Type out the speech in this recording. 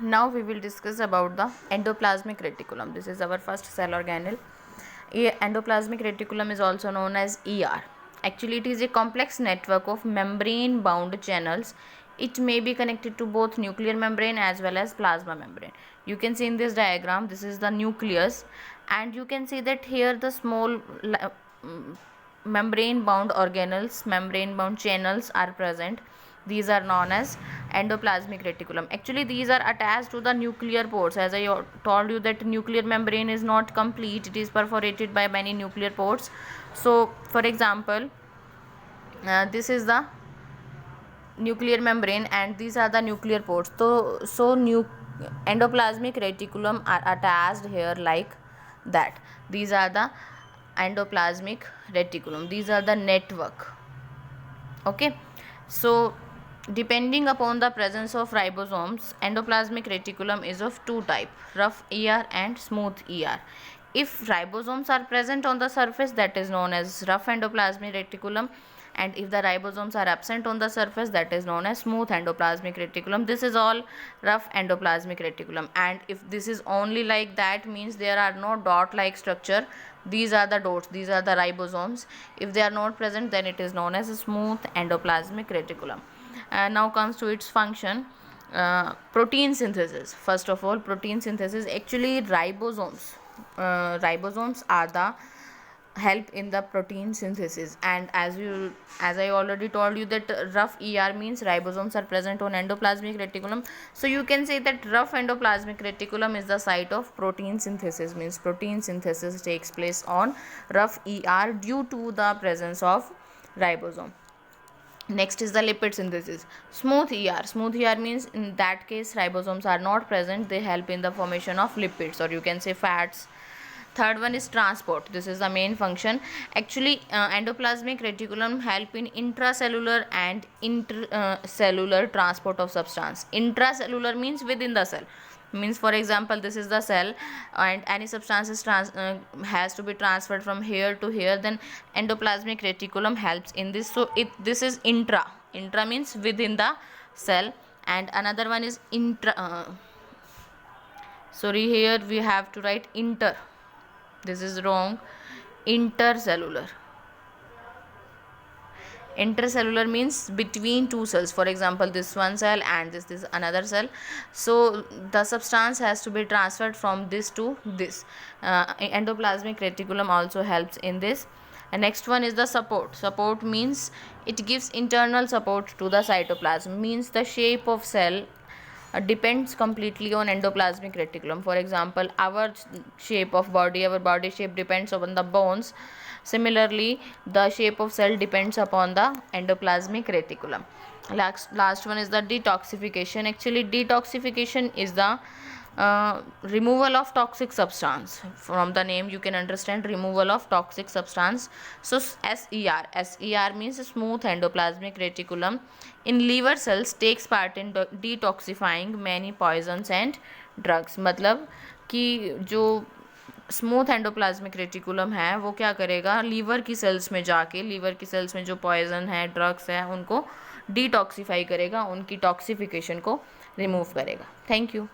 Now we will discuss about the endoplasmic reticulum. This is our first cell organelle. Endoplasmic reticulum is also known as ER. Actually, it is a complex network of membrane bound channels. It may be connected to both nuclear membrane as well as plasma membrane. You can see in this diagram, this is the nucleus, and you can see that here the small membrane bound organelles, membrane bound channels are present. These are known as endoplasmic reticulum. Actually, these are attached to the nuclear pores. As I told you that nuclear membrane is not complete, it is perforated by many nuclear pores. So for example, this is the nuclear membrane and these are the nuclear pores. So endoplasmic reticulum are attached here like that. These are the endoplasmic reticulum. These are the network. Okay, so depending upon the presence of ribosomes, endoplasmic reticulum is of two type, rough ER and smooth ER. If ribosomes are present on the surface, that is known as rough endoplasmic reticulum, and if the ribosomes are absent on the surface, that is known as smooth endoplasmic reticulum. This is all rough endoplasmic reticulum, and if this is only like that, means there are no dot like structure. These are the dots, these are the ribosomes. If they are not present, then it is known as a smooth endoplasmic reticulum. Now comes to its function. Protein synthesis. First of all, protein synthesis. Actually, ribosomes are the help in the protein synthesis, and as I already told you that rough ER means ribosomes are present on endoplasmic reticulum. So you can say that rough endoplasmic reticulum is the site of protein synthesis, means protein synthesis takes place on rough ER due to the presence of ribosome. Next is the lipid synthesis. Smooth ER. Smooth ER means in that case ribosomes are not present. They help in the formation of lipids, or you can say fats. Third one is transport. This is the main function. Actually, endoplasmic reticulum help in intracellular and intercellular transport of substance. Intracellular means within the cell. Means for example, this is the cell and any substance is has to be transferred from here to here, then endoplasmic reticulum helps in this. So this is intra means within the cell, and another one is sorry, here we have to write inter, this is wrong. Intercellular. Intercellular means between two cells. For example, this one cell and this is another cell. So the substance has to be transferred from this to this. Endoplasmic reticulum also helps in this. And next one is the support. Support means it gives internal support to the cytoplasm. Means the shape of cell depends completely on endoplasmic reticulum. For example, our shape of body, our body shape depends upon the bones. Similarly, the shape of cell depends upon the endoplasmic reticulum. Last one is the detoxification. Actually, detoxification is the removal of toxic substance. From the name you can understand removal of toxic substance. So SER means smooth endoplasmic reticulum in liver cells takes part in detoxifying many poisons and drugs. मतलब कि जो smooth endoplasmic reticulum है वो क्या करेगा, liver की sales में जाके लीवर की सेल्स में जो पॉइजन है, ड्रग्स है, उनको डिटॉक्सिफाई करेगा, उनकी टॉक्सिफिकेशन को रिमूव करेगा. Thank you.